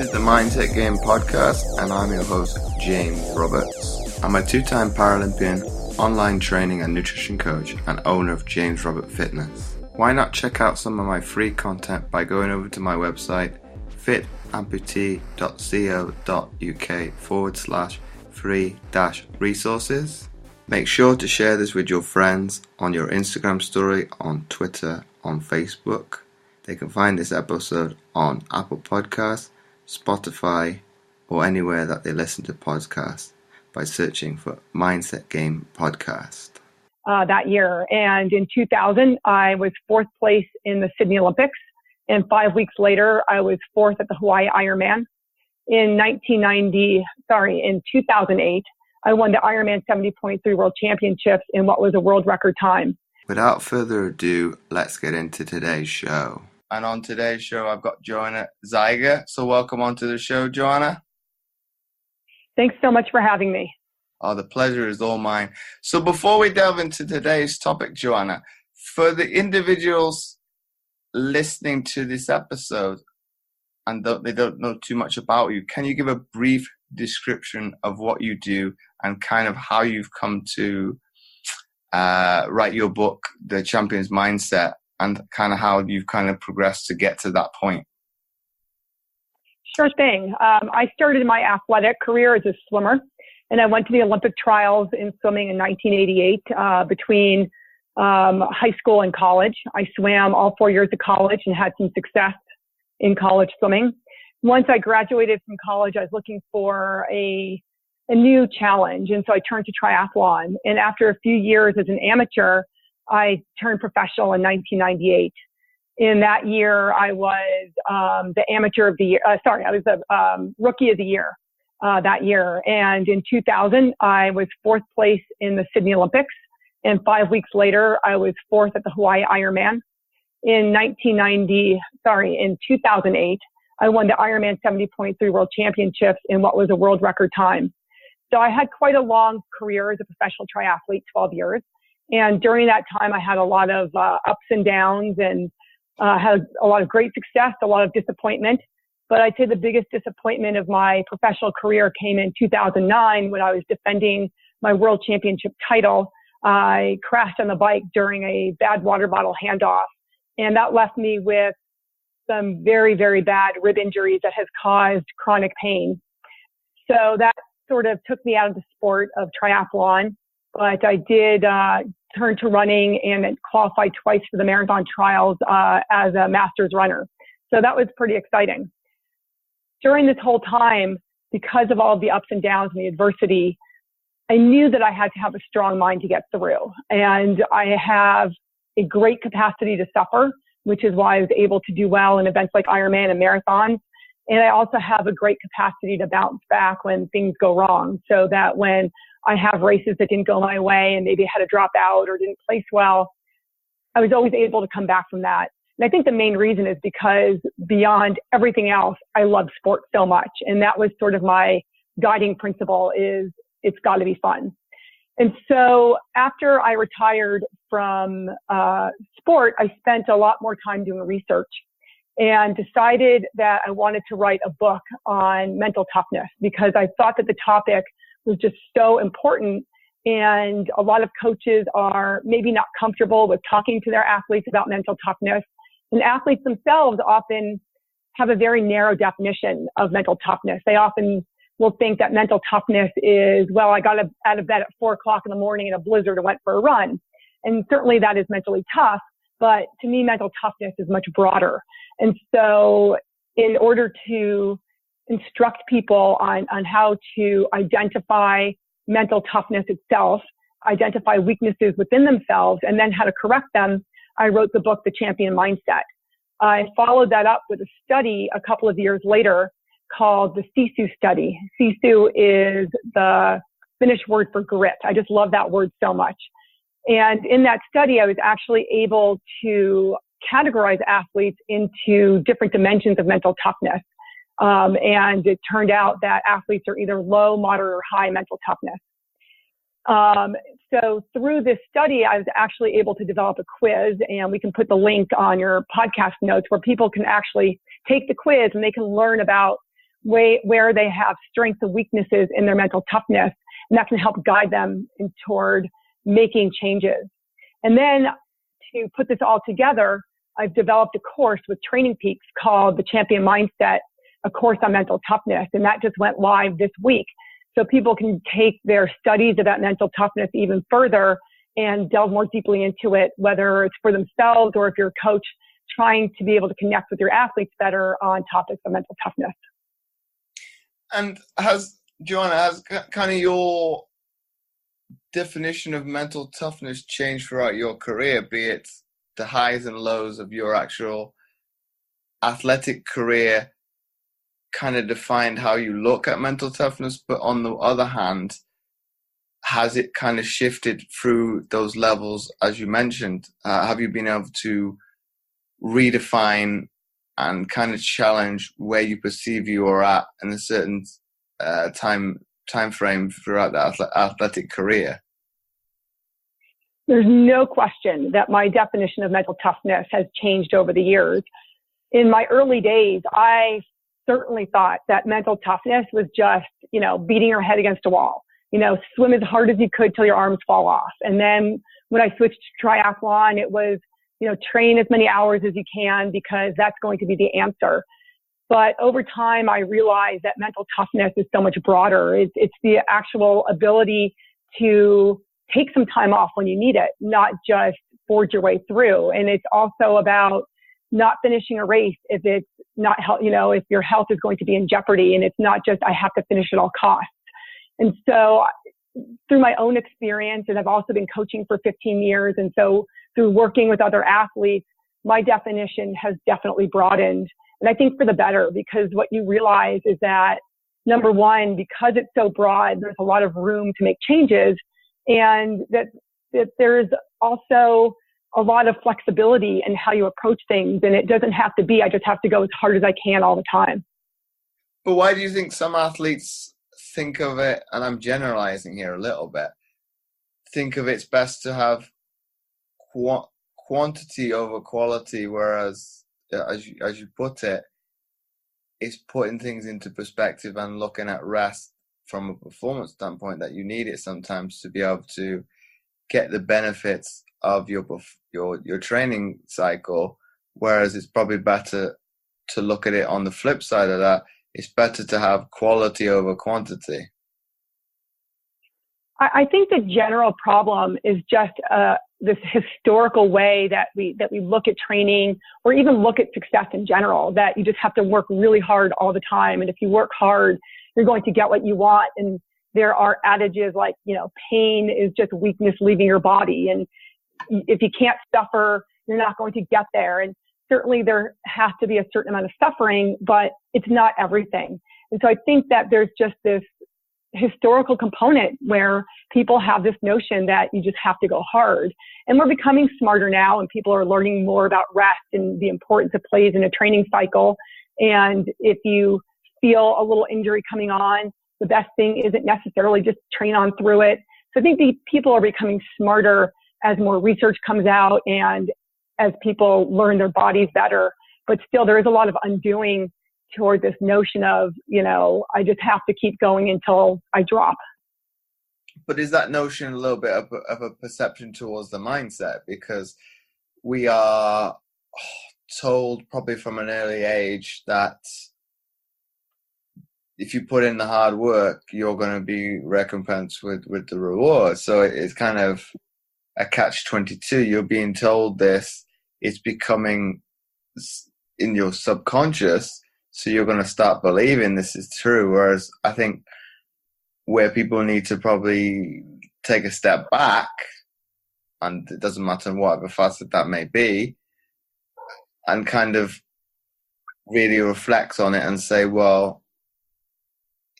This is the Mindset Game podcast, and I'm your host, James Roberts. I'm a two-time Paralympian, online training and nutrition coach, and owner of James Robert Fitness. Why not check out some of my free content by going over to my website, fitamputee.co.uk/free-resources. Make sure to share this with your friends on your Instagram story, on Twitter, on Facebook. They can find this episode on Apple Podcasts, Spotify, or anywhere that they listen to podcasts by searching for Mindset Game Podcast. That year. And in 2000, I was fourth place in the Sydney Olympics. And 5 weeks later, I was fourth at the Hawaii Ironman. In 2008, I won the Ironman 70.3 World Championships in what was a world record time. Without further ado, let's get into today's show. And on today's show, I've got Joanna Zieger. So welcome onto the show, Joanna. Thanks so much for having me. Oh, the pleasure is all mine. So before we delve into today's topic, Joanna, for the individuals listening to this episode and they don't know too much about you, can you give a brief description of what you do and kind of how you've come to write your book, The Champion's Mindset, and kind of how you've kind of progressed to get to that point? Sure thing. I started my athletic career as a swimmer, and I went to the Olympic trials in swimming in 1988 between high school and college. I swam all 4 years of college and had some success in college swimming. Once I graduated from college, I was looking for a new challenge, and so I turned to triathlon. And after a few years as an amateur, I turned professional in 1998. In that year, I was the amateur of the year. I was the rookie of the year that year. And in 2000, I was fourth place in the Sydney Olympics. And 5 weeks later, I was fourth at the Hawaii Ironman. In 2008, I won the Ironman 70.3 World Championships in what was a world record time. So I had quite a long career as a professional triathlete, 12 years. And during that time, I had a lot of ups and downs and had a lot of great success, a lot of disappointment. But I'd say the biggest disappointment of my professional career came in 2009 when I was defending my world championship title. I crashed on the bike during a bad water bottle handoff. And that left me with some very, very bad rib injuries that has caused chronic pain. So that sort of took me out of the sport of triathlon. But I did turn to running and qualified twice for the marathon trials as a master's runner. So that was pretty exciting. During this whole time, because of all of the ups and downs and the adversity, I knew that I had to have a strong mind to get through. And I have a great capacity to suffer, which is why I was able to do well in events like Ironman and marathons. And I also have a great capacity to bounce back when things go wrong, so that when I have races that didn't go my way and maybe I had to drop out or didn't place well, I was always able to come back from that. And I think the main reason is because beyond everything else, I love sport so much. And that was sort of my guiding principle, is it's got to be fun. And so after I retired from sport, I spent a lot more time doing research and decided that I wanted to write a book on mental toughness, because I thought that the topic was just so important. And a lot of coaches are maybe not comfortable with talking to their athletes about mental toughness. And athletes themselves often have a very narrow definition of mental toughness. They often will think that mental toughness is, well, I got out of bed at 4 o'clock in the morning in a blizzard and went for a run. And certainly that is mentally tough. But to me, mental toughness is much broader. And so in order to instruct people on how to identify mental toughness itself, identify weaknesses within themselves, and then how to correct them, I wrote the book, The Champion Mindset. I followed that up with a study a couple of years later called the SISU study. SISU is the Finnish word for grit. I just love that word so much. And in that study, I was actually able to categorize athletes into different dimensions of mental toughness. And it turned out that athletes are either low, moderate, or high mental toughness. So through this study, I was actually able to develop a quiz, and we can put the link on your podcast notes where people can actually take the quiz and they can learn about where they have strengths and weaknesses in their mental toughness, and that can help guide them toward making changes. And then to put this all together, I've developed a course with Training Peaks called the Champion Mindset, a course on mental toughness, and that just went live this week. So people can take their studies about mental toughness even further and delve more deeply into it, whether it's for themselves or if you're a coach trying to be able to connect with your athletes better on topics of mental toughness. And Joanna, has kind of your definition of mental toughness changed throughout your career, be it the highs and lows of your actual athletic career kind of defined how you look at mental toughness, but on the other hand, has it kind of shifted through those levels, as you mentioned? Have you been able to redefine and kind of challenge where you perceive you are at in a certain time frame throughout the athletic career? There's no question that my definition of mental toughness has changed over the years. In my early days, I certainly thought that mental toughness was just, beating your head against a wall. Swim as hard as you could till your arms fall off. And then when I switched to triathlon, it was, train as many hours as you can because that's going to be the answer. But over time, I realized that mental toughness is so much broader. It's the actual ability to take some time off when you need it, not just forge your way through. And it's also about not finishing a race if it's not, if your health is going to be in jeopardy, and it's not just, I have to finish at all costs. And so through my own experience, and I've also been coaching for 15 years. And so through working with other athletes, my definition has definitely broadened. And I think for the better, because what you realize is that, number one, because it's so broad, there's a lot of room to make changes, and that there's also a lot of flexibility in how you approach things. And it doesn't have to be, I just have to go as hard as I can all the time. But why do you think some athletes think of it, and I'm generalizing here a little bit, think of it's best to have quantity over quality, whereas, as you put it, it's putting things into perspective and looking at rest from a performance standpoint, that you need it sometimes to be able to get the benefits of your training cycle, whereas it's probably better to look at it on the flip side of that. It's better to have quality over quantity. I think the general problem is just this historical way that we look at training, or even look at success in general, that you just have to work really hard all the time. And if you work hard, you're going to get what you want. And there are adages like, pain is just weakness leaving your body. And if you can't suffer, you're not going to get there. And certainly there has to be a certain amount of suffering, but it's not everything. And so I think that there's just this historical component where people have this notion that you just have to go hard. And we're becoming smarter now, and people are learning more about rest and the importance it plays in a training cycle. And if you feel a little injury coming on, the best thing isn't necessarily just train on through it. So I think the people are becoming smarter as more research comes out and as people learn their bodies better. But still, there is a lot of undoing toward this notion of, I just have to keep going until I drop. But is that notion a little bit of a perception towards the mindset? Because we are told probably from an early age that if you put in the hard work, you're going to be recompensed with the reward. So it's kind of a catch-22. You're being told this, it's becoming in your subconscious, so you're going to start believing this is true. Whereas I think where people need to probably take a step back, and it doesn't matter whatever facet that may be, and kind of really reflect on it and say, well,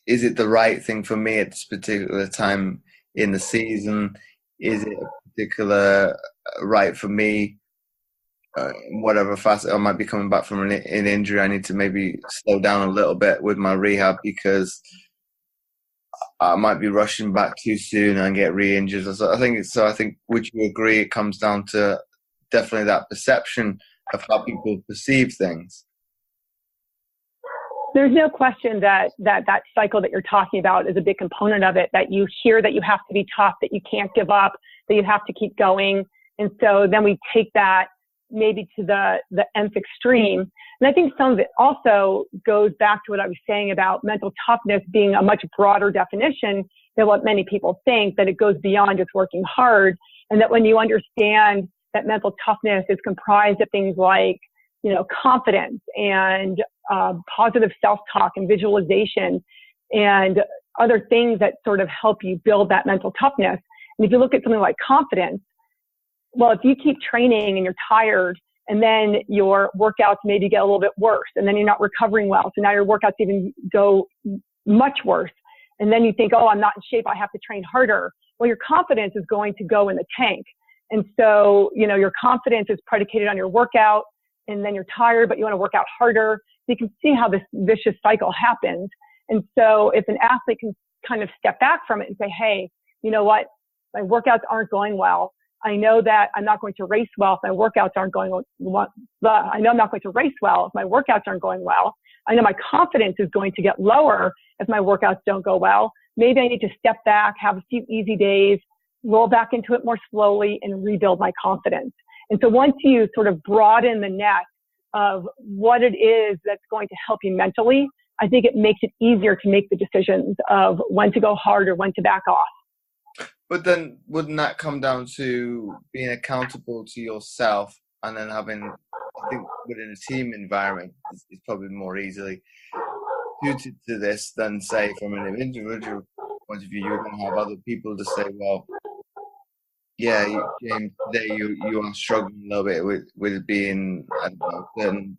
is it the right thing for me at this particular time in the season? Is it a particular right for me? Whatever facet, I might be coming back from an injury. I need to maybe slow down a little bit with my rehab because I might be rushing back too soon and get re-injured. So I think, would you agree, it comes down to definitely that perception of how people perceive things? There's no question that cycle that you're talking about is a big component of it, that you hear that you have to be tough, that you can't give up, that you have to keep going. And so then we take that maybe to the nth extreme. And I think some of it also goes back to what I was saying about mental toughness being a much broader definition than what many people think, that it goes beyond just working hard. And that when you understand that mental toughness is comprised of things like, confidence and positive self-talk and visualization and other things that sort of help you build that mental toughness. And if you look at something like confidence, well, if you keep training and you're tired and then your workouts maybe get a little bit worse and then you're not recovering well, so now your workouts even go much worse, and then you think, oh, I'm not in shape, I have to train harder. Well, your confidence is going to go in the tank. And so, your confidence is predicated on your workout, and then you're tired, but you want to work out harder. You can see how this vicious cycle happens. And so if an athlete can kind of step back from it and say, hey, you know what? My workouts aren't going well. I know that I'm not going to race well if my workouts aren't going well. I know I'm not going to race well if my workouts aren't going well. I know my confidence is going to get lower if my workouts don't go well. Maybe I need to step back, have a few easy days, roll back into it more slowly, and rebuild my confidence. And so once you sort of broaden the net of what it is that's going to help you mentally, I think it makes it easier to make the decisions of when to go hard or when to back off. But then wouldn't that come down to being accountable to yourself, and then having, I think within a team environment is probably more easily suited to this than, say, from an individual point of view, you're going to have other people to say, well, yeah, James, today you are struggling a little bit with being, I don't know, a certain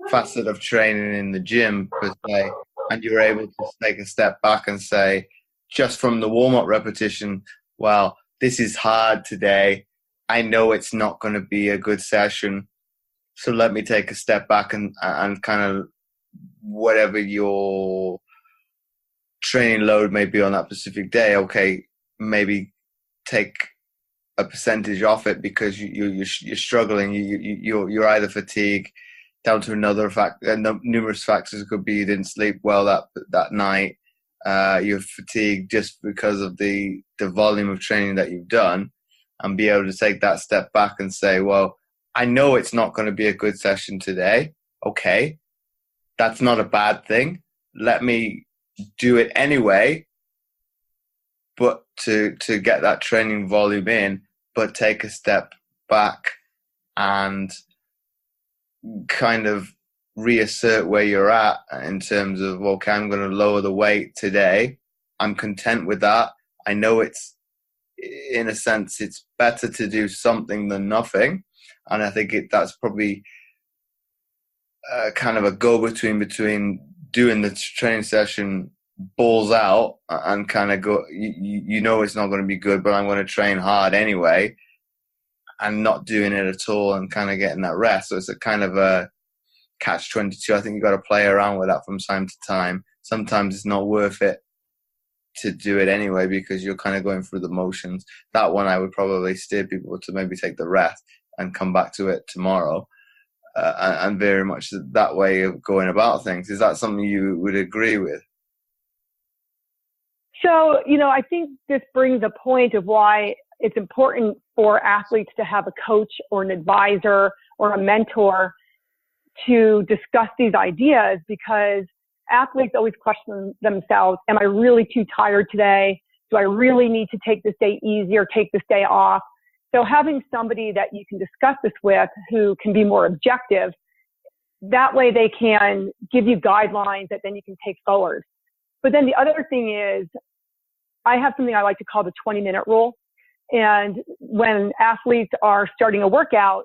facet of training in the gym, per se, and you're able to take a step back and say, just from the warm-up repetition, well, this is hard today. I know it's not going to be a good session, so let me take a step back and kind of whatever your training load may be on that specific day, okay, maybe take a percentage off it because you're struggling. You're either fatigued, down to another numerous factors. It could be you didn't sleep well that night. You're fatigued just because of the volume of training that you've done, and be able to take that step back and say, well, I know it's not going to be a good session today. Okay, that's not a bad thing. Let me do it anyway, but to get that training volume in, but take a step back and kind of reassert where you're at in terms of, okay, I'm going to lower the weight today. I'm content with that. I know it's, in a sense, it's better to do something than nothing. And I think that's probably kind of a go-between between doing the training session balls out and kind of go, you know it's not going to be good, but I'm going to train hard anyway, and not doing it at all and kind of getting that rest. So it's a kind of a catch-22. I think you've got to play around with that from time to time. Sometimes it's not worth it to do it anyway because you're kind of going through the motions. That one I would probably steer people to maybe take the rest and come back to it tomorrow. And very much that way of going about things. Is that something you would agree with? So, I think this brings a point of why it's important for athletes to have a coach or an advisor or a mentor to discuss these ideas, because athletes always question themselves, am I really too tired today? Do I really need to take this day easy or take this day off? So having somebody that you can discuss this with who can be more objective, that way they can give you guidelines that then you can take forward. But then the other thing is, I have something I like to call the 20-minute rule. And when athletes are starting a workout,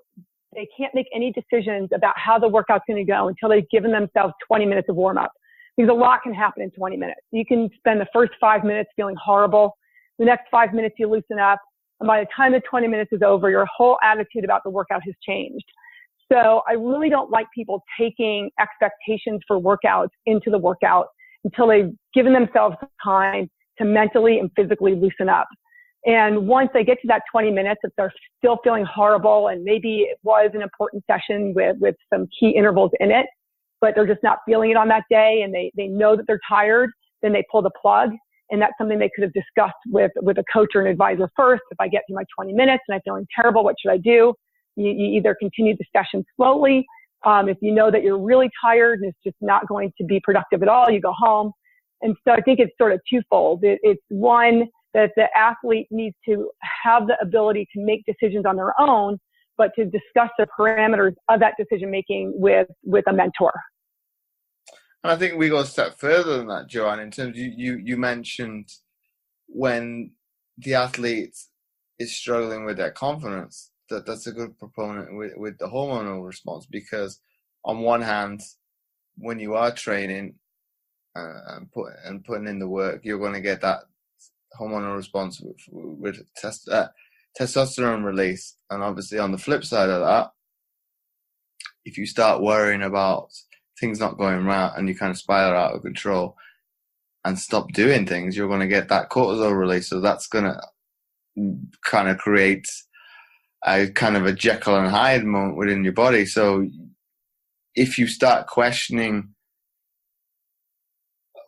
they can't make any decisions about how the workout's going to go until they've given themselves 20 minutes of warm-up. Because a lot can happen in 20 minutes. You can spend the first 5 minutes feeling horrible. The next 5 minutes you loosen up. And by the time the 20 minutes is over, your whole attitude about the workout has changed. So I really don't like people taking expectations for workouts into the workout until they've given themselves time to mentally and physically loosen up. And once they get to that 20 minutes, if they're still feeling horrible and maybe it was an important session with some key intervals in it, but they're just not feeling it on that day, and they know that they're tired, then they pull the plug. And that's something they could have discussed with a coach or an advisor first. If I get through my 20 minutes and I'm feeling terrible, what should I do? You either continue the session slowly. If you know that you're really tired and it's just not going to be productive at all, you go home. And so I think it's sort of twofold. It's one, that the athlete needs to have the ability to make decisions on their own, but to discuss the parameters of that decision making with a mentor. And I think we go a step further than that, Joanne, in terms of you mentioned when the athlete is struggling with their confidence, that's a good proponent with the hormonal response, because on one hand, when you are training and putting in the work, you're going to get that hormonal response with testosterone release. And obviously on the flip side of that, if you start worrying about things not going right and you kind of spiral out of control and stop doing things, you're going to get that cortisol release. So that's going to kind of create a kind of a Jekyll and Hyde moment within your body. So if you start questioning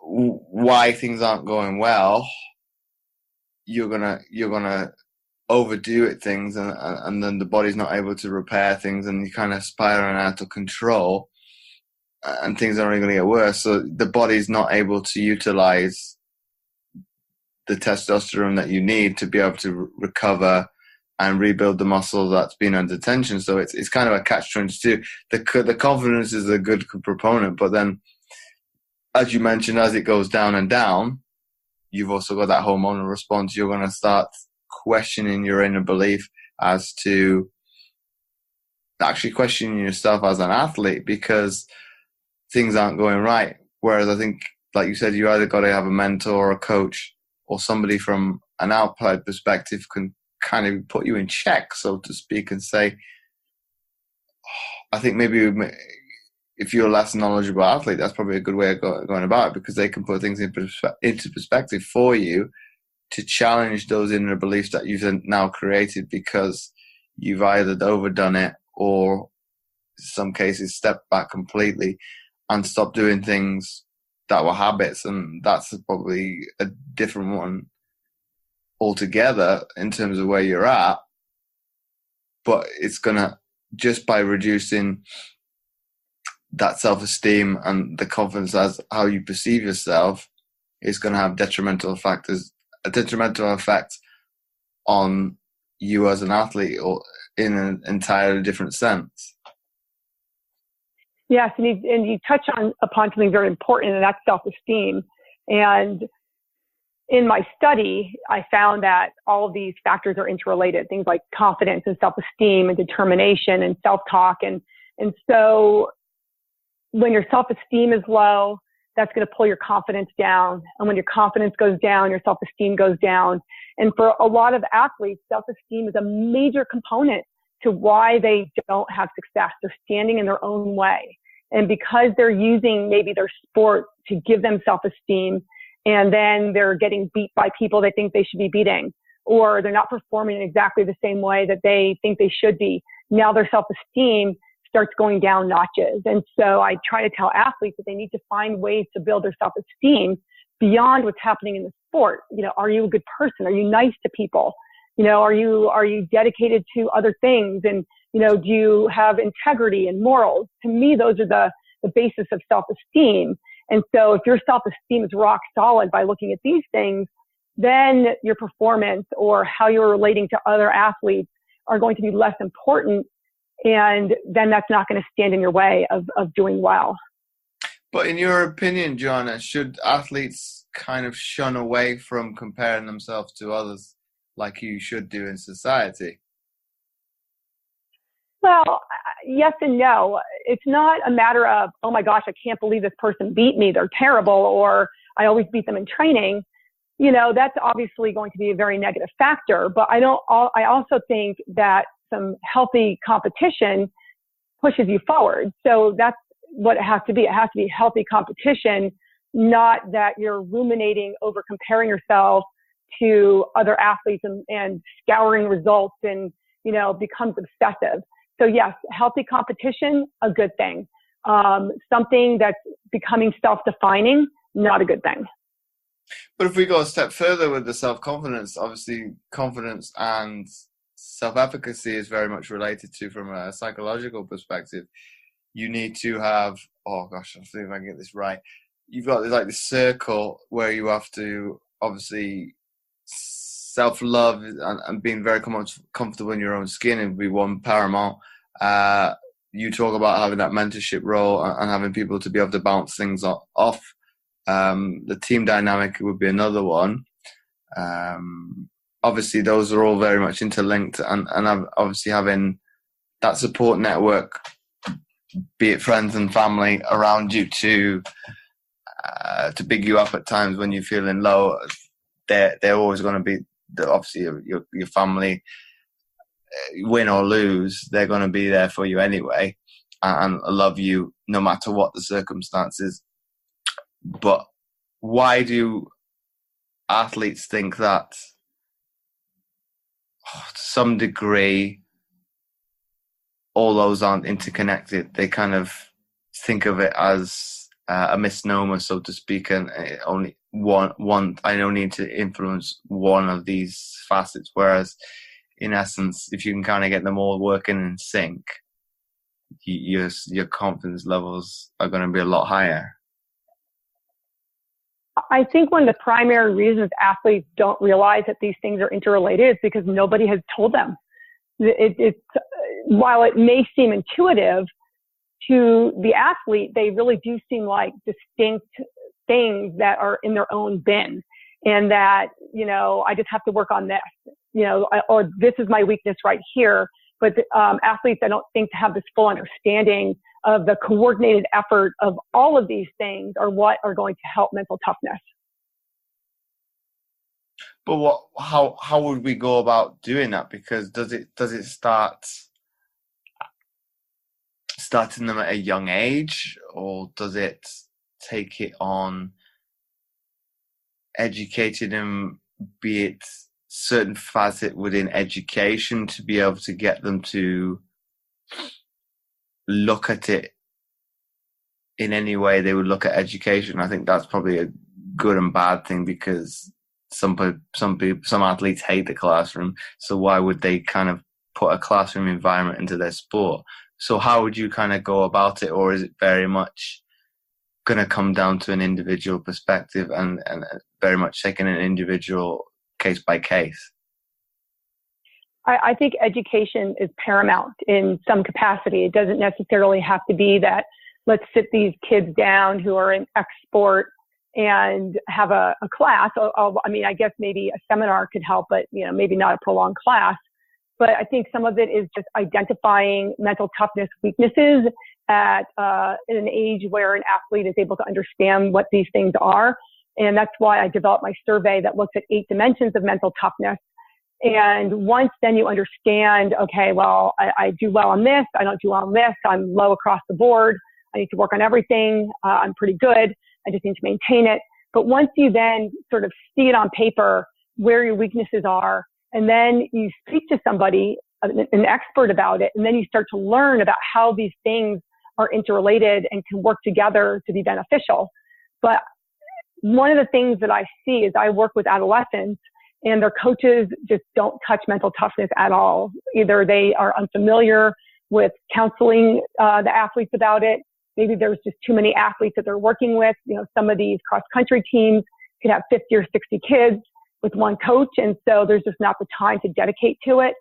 why things aren't going well, you're gonna overdo it things, and then the body's not able to repair things, and you kind of spiraling out of control. And things are only going to get worse. So the body's not able to utilize the testosterone that you need to be able to recover and rebuild the muscle that's been under tension. So it's kind of a catch-22. The confidence is a good proponent, but then, as you mentioned, as it goes down and down, you've also got that hormonal response. You're going to start questioning your inner belief as to actually questioning yourself as an athlete, because things aren't going right. Whereas I think, like you said, you either got to have a mentor or a coach or somebody from an outside perspective can kind of put you in check, so to speak, and say, I think maybe if you're a less knowledgeable athlete, that's probably a good way of going about it, because they can put things into perspective for you to challenge those inner beliefs that you've now created, because you've either overdone it or in some cases stepped back completely and stop doing things that were habits. And that's probably a different one altogether in terms of where you're at. But it's going to, just by reducing that self-esteem and the confidence as how you perceive yourself, is going to have a detrimental effect on you as an athlete, or in an entirely different sense. Yes, and you touch upon something very important, and that's self-esteem. And in my study, I found that all of these factors are interrelated, things like confidence and self-esteem and determination and self-talk. And so when your self-esteem is low, that's going to pull your confidence down. And when your confidence goes down, your self-esteem goes down. And for a lot of athletes, self-esteem is a major component to why they don't have success. They're standing in their own way. And because they're using maybe their sport to give them self-esteem, and then they're getting beat by people they think they should be beating, or they're not performing in exactly the same way that they think they should be, now their self-esteem starts going down notches. And so I try to tell athletes that they need to find ways to build their self-esteem beyond what's happening in the sport. You know, are you a good person? Are you nice to people? You know, are you dedicated to other things? And, you know, do you have integrity and morals? To me, those are the basis of self-esteem. And so if your self-esteem is rock solid by looking at these things, then your performance or how you're relating to other athletes are going to be less important. And then that's not going to stand in your way of doing well. But in your opinion, Joanna, should athletes kind of shun away from comparing themselves to others like you should do in society? Well, yes and no. It's not a matter of, oh my gosh, I can't believe this person beat me, they're terrible, or I always beat them in training. You know, that's obviously going to be a very negative factor. But I also think that some healthy competition pushes you forward. So that's what it has to be. It has to be healthy competition, not that you're ruminating over comparing yourself to other athletes and scouring results and, you know, becomes obsessive. So yes, healthy competition, a good thing. something that's becoming self-defining, not a good thing. But if we go a step further with the self-confidence, obviously confidence and self-efficacy is very much related to from a psychological perspective. You need to have, oh gosh, I'll see if I can get this right. You've got like this circle where you have to obviously self-love and being very comfortable in your own skin and be one paramount. You talk about having that mentorship role and having people to be able to bounce things off. The team dynamic would be another one. Obviously, those are all very much interlinked, and obviously having that support network, be it friends and family around you to big you up at times when you're feeling low. They're always going to be obviously your family. Win or lose, they're going to be there for you anyway and love you no matter what the circumstances. But why do athletes think that to some degree all those aren't interconnected? They kind of think of it as a misnomer, so to speak, and only one I don't need to influence one of these facets, whereas in essence, if you can kind of get them all working in sync, your confidence levels are going to be a lot higher. I think one of the primary reasons athletes don't realize that these things are interrelated is because nobody has told them. While it may seem intuitive to the athlete, they really do seem like distinct things that are in their own bin, and that, I just have to work on this. Or this is my weakness right here. But athletes, I don't think, have this full understanding of the coordinated effort of all of these things are what are going to help mental toughness. But how would we go about doing that? Because does it starting them at a young age, or does it take it on educating them, be it certain facet within education, to be able to get them to look at it in any way they would look at education? I think that's probably a good and bad thing, because some athletes hate the classroom, so why would they kind of put a classroom environment into their sport? So how would you kind of go about it, or is it very much going to come down to an individual perspective and very much taking an individual case by case? I think education is paramount in some capacity. It doesn't necessarily have to be that let's sit these kids down who are in X sport and have a class. I guess maybe a seminar could help, but maybe not a prolonged class. But I think some of it is just identifying mental toughness weaknesses at an age where an athlete is able to understand what these things are. And that's why I developed my survey that looks at 8 dimensions of mental toughness. And once then you understand, okay, well, I do well on this, I don't do well on this, I'm low across the board, I need to work on everything, I'm pretty good, I just need to maintain it. But once you then sort of see it on paper where your weaknesses are, and then you speak to somebody, an expert about it, and then you start to learn about how these things are interrelated and can work together to be beneficial. But one of the things that I see is I work with adolescents, and their coaches just don't touch mental toughness at all. Either they are unfamiliar with counseling the athletes about it. Maybe there's just too many athletes that they're working with. Some of these cross-country teams could have 50 or 60 kids with one coach, and so there's just not the time to dedicate to it.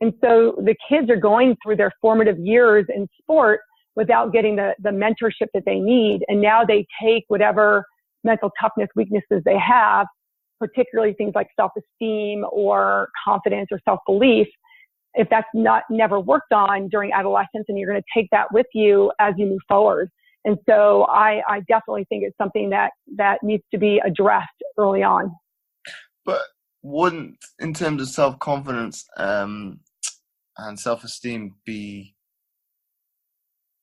And so the kids are going through their formative years in sport without getting the mentorship that they need. And now they take whatever mental toughness weaknesses they have, particularly things like self-esteem or confidence or self-belief, if that's never worked on during adolescence, and you're going to take that with you as you move forward. And so I definitely think it's something that needs to be addressed early on. But wouldn't, in terms of self-confidence and self-esteem, be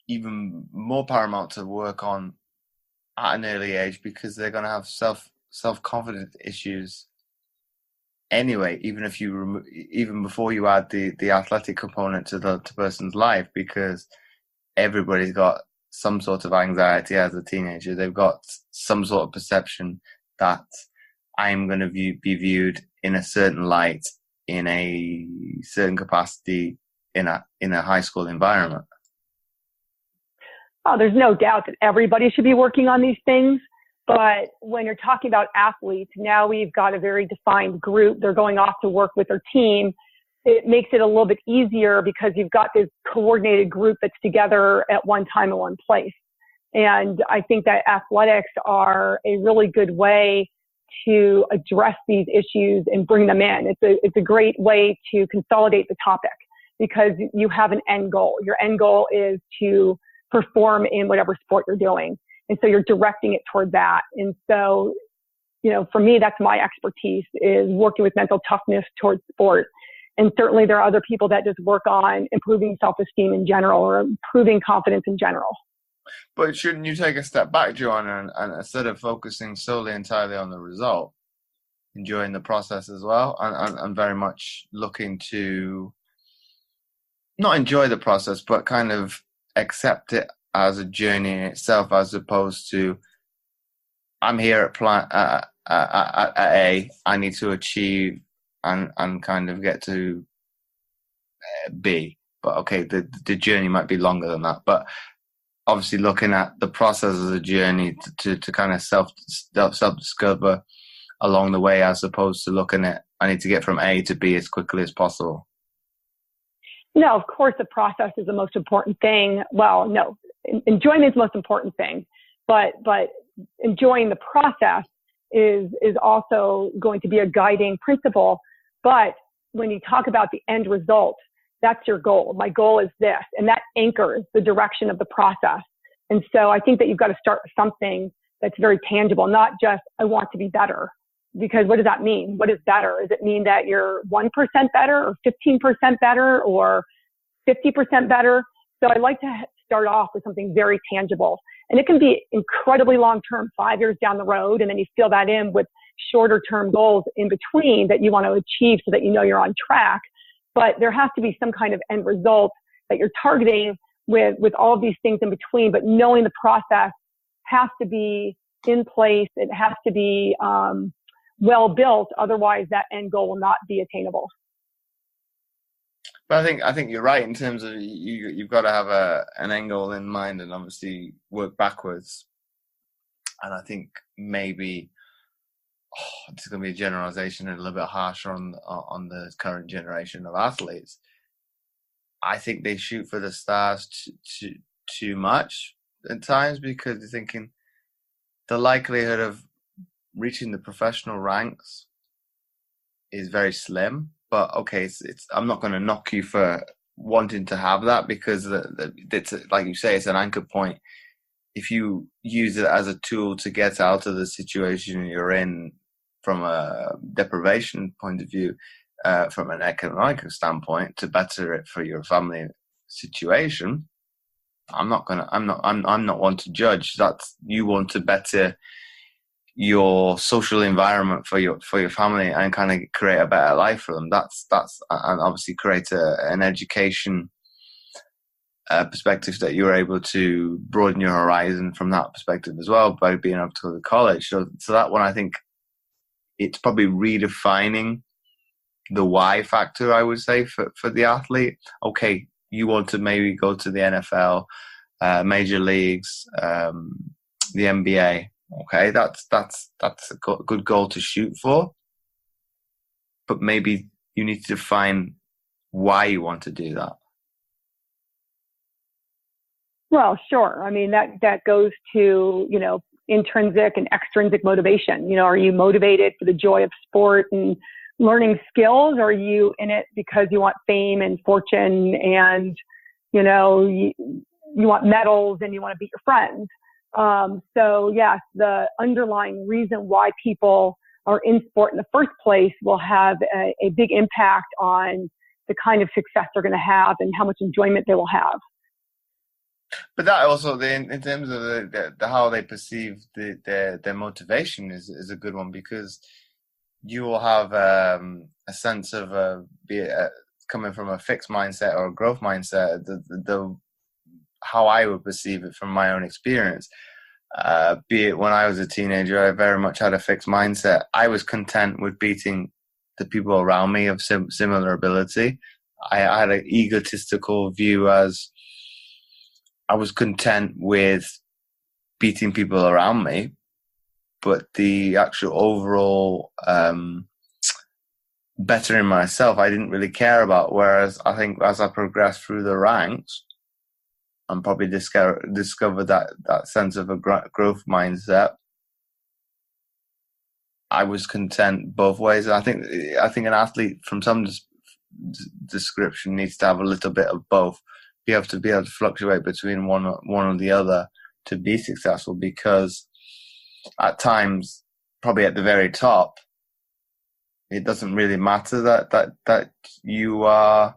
even more paramount to work on at an early age, because they're going to have self-confidence issues anyway, even before you add the athletic component to the person's life, because everybody's got some sort of anxiety as a teenager. They've got some sort of perception that I'm going to be viewed in a certain light, in a certain capacity, in a high school environment. Oh, there's no doubt that everybody should be working on these things. But when you're talking about athletes, now we've got a very defined group. They're going off to work with their team. It makes it a little bit easier because you've got this coordinated group that's together at one time in one place. And I think that athletics are a really good way to address these issues and bring them in. It's a great way to consolidate the topic because you have an end goal. Your end goal is to perform in whatever sport you're doing. And so you're directing it toward that. And so, for me, that's my expertise, is working with mental toughness towards sport. And certainly there are other people that just work on improving self-esteem in general or improving confidence in general. But shouldn't you take a step back, Joanna, and instead of focusing solely entirely on the result, enjoying the process as well, and very much looking to not enjoy the process, but kind of accept it as a journey in itself, as opposed to, I'm here at A, I need to achieve and kind of get to B. But okay, the journey might be longer than that. But obviously looking at the process as a journey to kind of self-discover along the way, as opposed to looking at, I need to get from A to B as quickly as possible. No, of course, the process is the most important thing. Well, no, enjoyment is the most important thing, but enjoying the process is also going to be a guiding principle. But when you talk about the end result, that's your goal. My goal is this, and that anchors the direction of the process. And so I think that you've got to start with something that's very tangible, not just, I want to be better. Because what does that mean? What is better? Does it mean that you're 1% better or 15% better or 50% better? So I like to start off with something very tangible. And it can be incredibly long-term, 5 years down the road, and then you fill that in with shorter-term goals in between that you want to achieve so that you know you're on track. But there has to be some kind of end result that you're targeting with all of these things in between. But knowing the process has to be in place. It has to be well built. Otherwise, that end goal will not be attainable. But I think you're right in terms of you've got to have an end goal in mind and obviously work backwards. And I think maybe it's going to be a generalization and a little bit harsher on the current generation of athletes. I think they shoot for the stars too much at times, because they're thinking the likelihood of reaching the professional ranks is very slim. But okay, I'm not going to knock you for wanting to have that, because it's, like you say, it's an anchor point. If you use it as a tool to get out of the situation you're in from a deprivation point of view, from an economic standpoint, to better it for your family situation, I'm not one to judge. That's, you want to better your social environment for your family and kind of create a better life for them. That's and obviously create an education perspective that you're able to broaden your horizon from that perspective as well by being able to go to college. So that one, I think it's probably redefining the why factor, I would say, for the athlete. Okay, you want to maybe go to the NFL, major leagues, the NBA. Okay, that's a good goal to shoot for. But maybe you need to define why you want to do that. Well, sure. I mean, that goes to, intrinsic and extrinsic motivation. Are you motivated for the joy of sport and learning skills, or are you in it because you want fame and fortune and, you want medals and you want to beat your friends? So yes, the underlying reason why people are in sport in the first place will have a big impact on the kind of success they're going to have and how much enjoyment they will have. But that also, in terms of the how they perceive their motivation is a good one, because you will have a sense of be it coming from a fixed mindset or a growth mindset. how I would perceive it from my own experience. Be it when I was a teenager, I very much had a fixed mindset. I was content with beating the people around me of similar ability. I had an egotistical view as I was content with beating people around me, but the actual overall bettering myself, I didn't really care about. Whereas I think as I progressed through the ranks, and probably discovered that sense of a growth mindset, I was content both ways. I think an athlete from some description needs to have a little bit of both. You have to be able to fluctuate between one or the other to be successful, because at times, probably at the very top, it doesn't really matter that you are,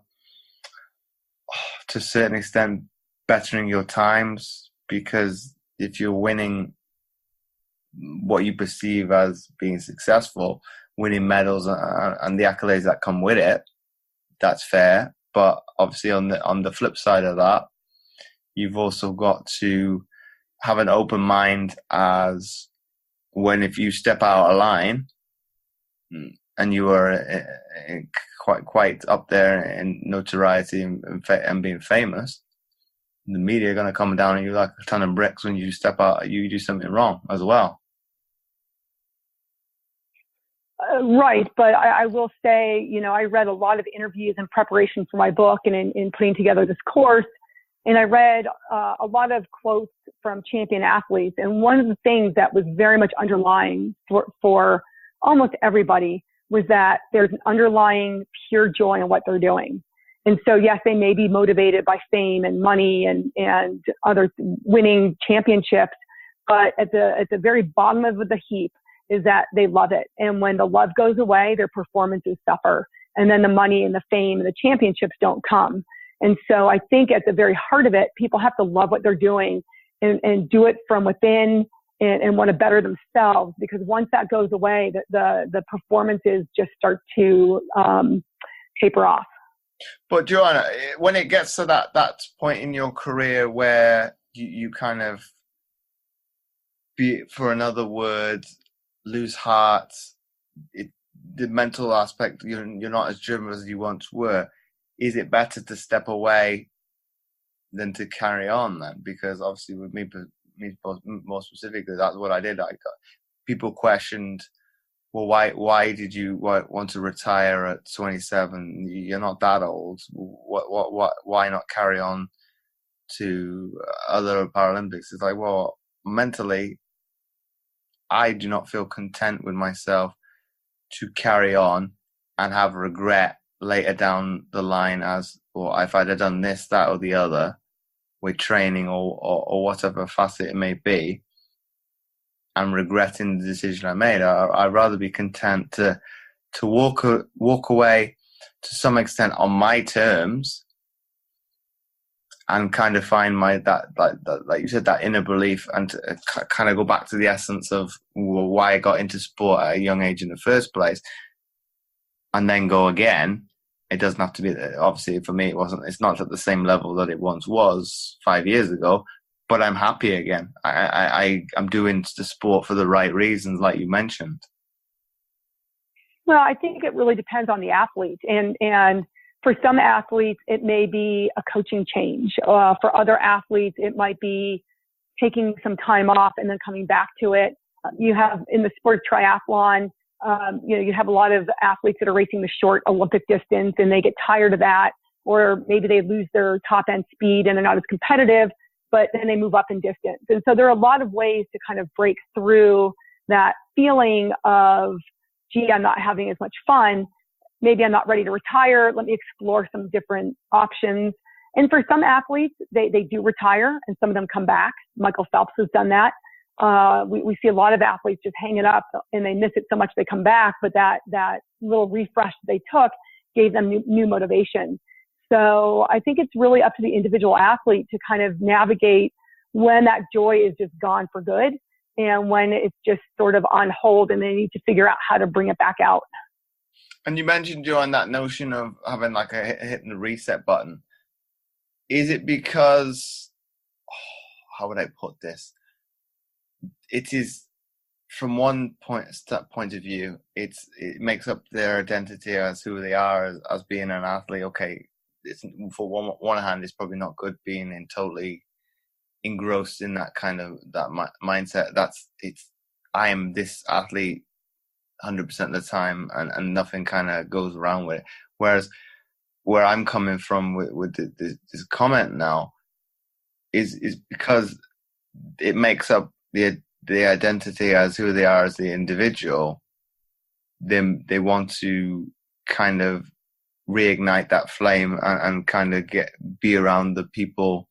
to a certain extent, bettering your times, because if you're winning what you perceive as being successful, winning medals and the accolades that come with it, that's fair. But obviously on the flip side of that, you've also got to have an open mind as if you step out of line and you are quite up there in notoriety and being famous, the media are going to come down on you like a ton of bricks when you step out, you do something wrong as well. Right. But I will say, I read a lot of interviews in preparation for my book and in putting together this course. And I read a lot of quotes from champion athletes. And one of the things that was very much underlying for almost everybody was that there's an underlying pure joy in what they're doing. And so, yes, they may be motivated by fame and money and other winning championships, but at the very bottom of the heap is that they love it. And when the love goes away, their performances suffer. And then the money and the fame and the championships don't come. And so I think at the very heart of it, people have to love what they're doing and do it from within and want to better themselves, because once that goes away, the performances just start to taper off. But Joanna, when it gets to that point in your career where you kind of, for another word, lose heart, the mental aspect, you're not as driven as you once were, is it better to step away than to carry on then? Because obviously with me more specifically, that's what I did. People questioned, well, why did you want to retire at 27? You're not that old. Why not carry on to other Paralympics? It's like, well, mentally, I do not feel content with myself to carry on and have regret later down the line as, well, if I'd have done this, that, or the other with training or whatever facet it may be, I'm regretting the decision I made. I'd rather be content to walk away to some extent on my terms and kind of find that like you said, that inner belief, and to kind of go back to the essence of why I got into sport at a young age in the first place, and then go again. It doesn't have to be, obviously for me, it's not at the same level that it once was 5 years ago, but I'm happy again. I'm doing the sport for the right reasons, like you mentioned. Well, I think it really depends on the athlete. And for some athletes, it may be a coaching change. For other athletes, it might be taking some time off and then coming back to it. You have in the sport of triathlon, you have a lot of athletes that are racing the short Olympic distance and they get tired of that, or maybe they lose their top end speed and they're not as competitive, but then they move up in distance. And so there are a lot of ways to kind of break through that feeling of, gee, I'm not having as much fun. Maybe I'm not ready to retire. Let me explore some different options. And for some athletes, they do retire and some of them come back. Michael Phelps has done that. We see a lot of athletes just hang it up and they miss it so much they come back, but that little refresh they took gave them new motivation. So I think it's really up to the individual athlete to kind of navigate when that joy is just gone for good and when it's just sort of on hold and they need to figure out how to bring it back out. And you mentioned, Joanne, that notion of having like hitting the reset button. Is it because how would I put this? It is, from one point of view, it makes up their identity as who they are as being an athlete. Okay, it's, for one hand, it's probably not good being in totally engrossed in that kind of mindset. I am this athlete 100% of the time, and nothing kind of goes around with it. Whereas where I'm coming from with this comment now is because it makes up the identity as who they are as the individual. Then they want to kind of reignite that flame and kind of be around the people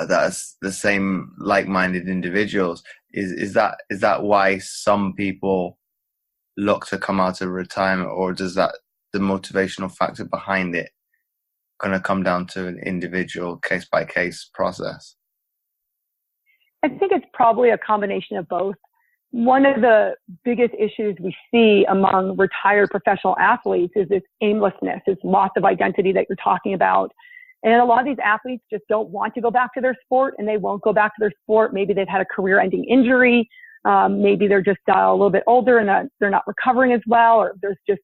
that's the same like-minded individuals. Is that why some people look to come out of retirement, or does that the motivational factor behind it going to come down to an individual case-by-case process? I think it's probably a combination of both. One of the biggest issues we see among retired professional athletes is this aimlessness, this loss of identity that you're talking about. And a lot of these athletes just don't want to go back to their sport, and they won't go back to their sport. Maybe they've had a career-ending injury. Maybe they're just a little bit older and they're not recovering as well, or there's just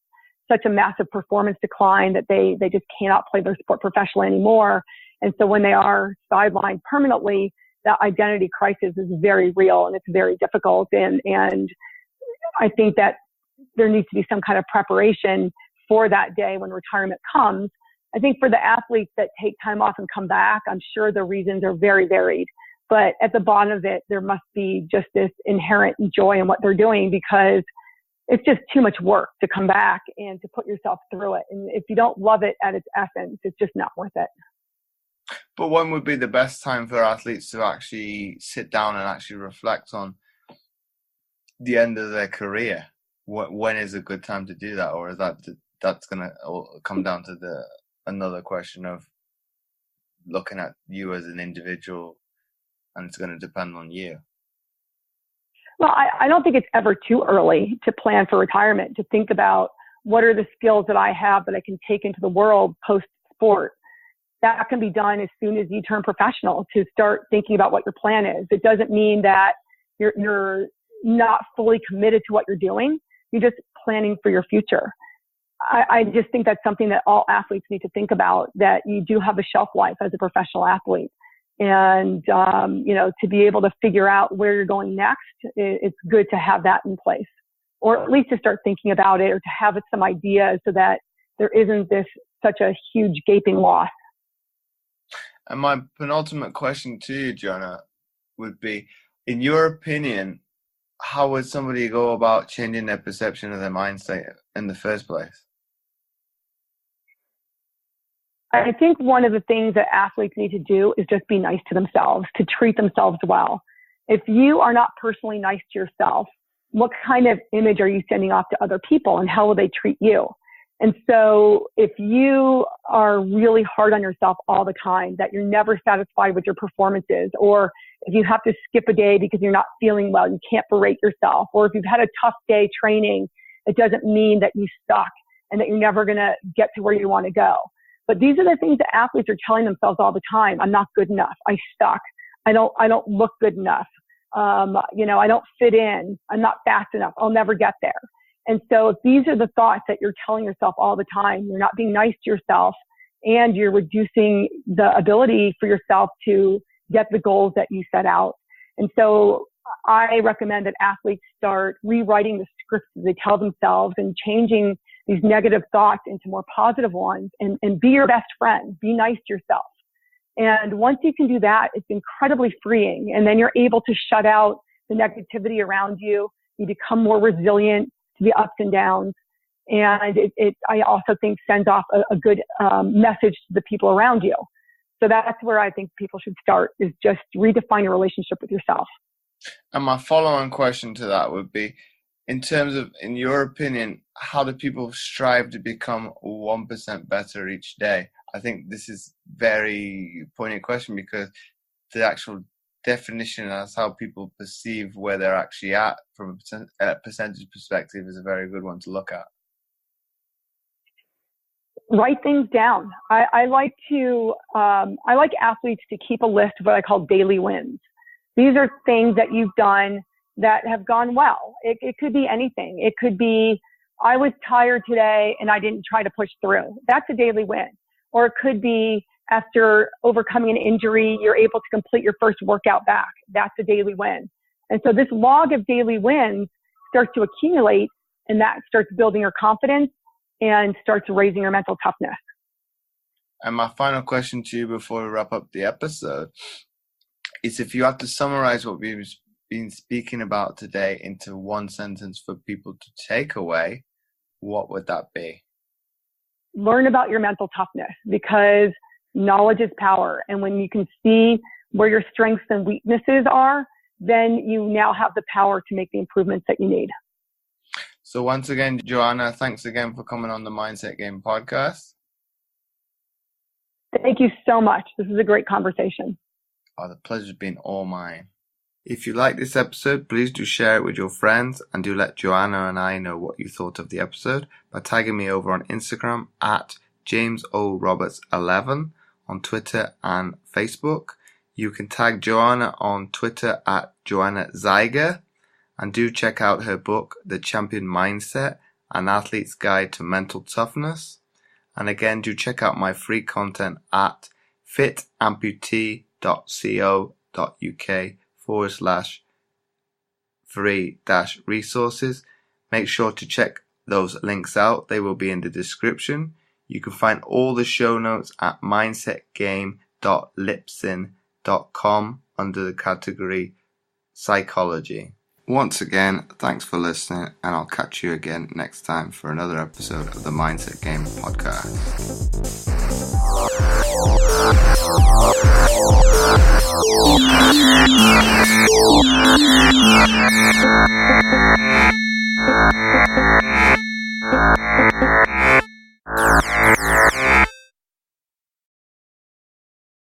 such a massive performance decline that they just cannot play their sport professionally anymore. And so when they are sidelined permanently, that identity crisis is very real and it's very difficult. And I think that there needs to be some kind of preparation for that day when retirement comes. I think for the athletes that take time off and come back, I'm sure the reasons are very varied. But at the bottom of it, there must be just this inherent joy in what they're doing, because it's just too much work to come back and to put yourself through it. And if you don't love it at its essence, it's just not worth it. But when would be the best time for athletes to actually sit down and actually reflect on the end of their career? When is a good time to do that? Or is that's going to come down to another question of looking at you as an individual, and it's going to depend on you? Well, I don't think it's ever too early to plan for retirement, to think about what are the skills that I have that I can take into the world post-sport. That can be done as soon as you turn professional, to start thinking about what your plan is. It doesn't mean that you're not fully committed to what you're doing. You're just planning for your future. I just think that's something that all athletes need to think about, that you do have a shelf life as a professional athlete. And, to be able to figure out where you're going next, it's good to have that in place, or at least to start thinking about it, or to have some ideas so that there isn't such a huge gaping loss. And my penultimate question to you, Joanna, would be, in your opinion, how would somebody go about changing their perception of their mindset in the first place? I think one of the things that athletes need to do is just be nice to themselves, to treat themselves well. If you are not personally nice to yourself, what kind of image are you sending off to other people, and how will they treat you? And so if you are really hard on yourself all the time, that you're never satisfied with your performances, or if you have to skip a day because you're not feeling well, you can't berate yourself, or if you've had a tough day training, it doesn't mean that you suck and that you're never going to get to where you want to go. But these are the things that athletes are telling themselves all the time. I'm not good enough. I suck. I don't look good enough. I don't fit in. I'm not fast enough. I'll never get there. And so if these are the thoughts that you're telling yourself all the time, you're not being nice to yourself, and you're reducing the ability for yourself to get the goals that you set out. And so I recommend that athletes start rewriting the scripts that they tell themselves and changing these negative thoughts into more positive ones, and be your best friend. Be nice to yourself. And once you can do that, it's incredibly freeing. And then you're able to shut out the negativity around you. You become more resilient to the ups and downs. And I also think sends off a good message to the people around you. So that's where I think people should start, is just redefine your relationship with yourself. And my follow-on question to that would be, in terms of, in your opinion, how do people strive to become 1% better each day? I think this is very poignant question, because the actual definition as how people perceive where they're actually at from a percentage perspective is a very good one to look at. Write things down. I like athletes to keep a list of what I call daily wins. These are things that you've done that have gone well. It could be anything. It could be, I was tired today and I didn't try to push through. That's a daily win. Or it could be, after overcoming an injury, you're able to complete your first workout back. That's a daily win. And so this log of daily wins starts to accumulate, and that starts building your confidence and starts raising your mental toughness. And my final question to you before we wrap up the episode is, if you had to summarize what we've been speaking about today into one sentence for people to take away, what would that be? Learn about your mental toughness, because knowledge is power. And when you can see where your strengths and weaknesses are, then you now have the power to make the improvements that you need. So once again, Joanna, thanks again for coming on the Mindset Game podcast. Thank you so much. This is a great conversation. Oh, the pleasure's been all mine. If you like this episode, please do share it with your friends, and do let Joanna and I know what you thought of the episode by tagging me over on Instagram at JamesORoberts11, on Twitter and Facebook. You can tag Joanna on Twitter at Joanna Zieger, and do check out her book, The Champion Mindset, An Athlete's Guide to Mental Toughness. And again, do check out my free content at fitamputee.co.uk/free-resources. Make sure to check those links out. They will be in the description. You can find all the show notes at mindsetgame.libsyn.com under the category Psychology. Once again, thanks for listening, and I'll catch you again next time for another episode of the Mindset Game podcast.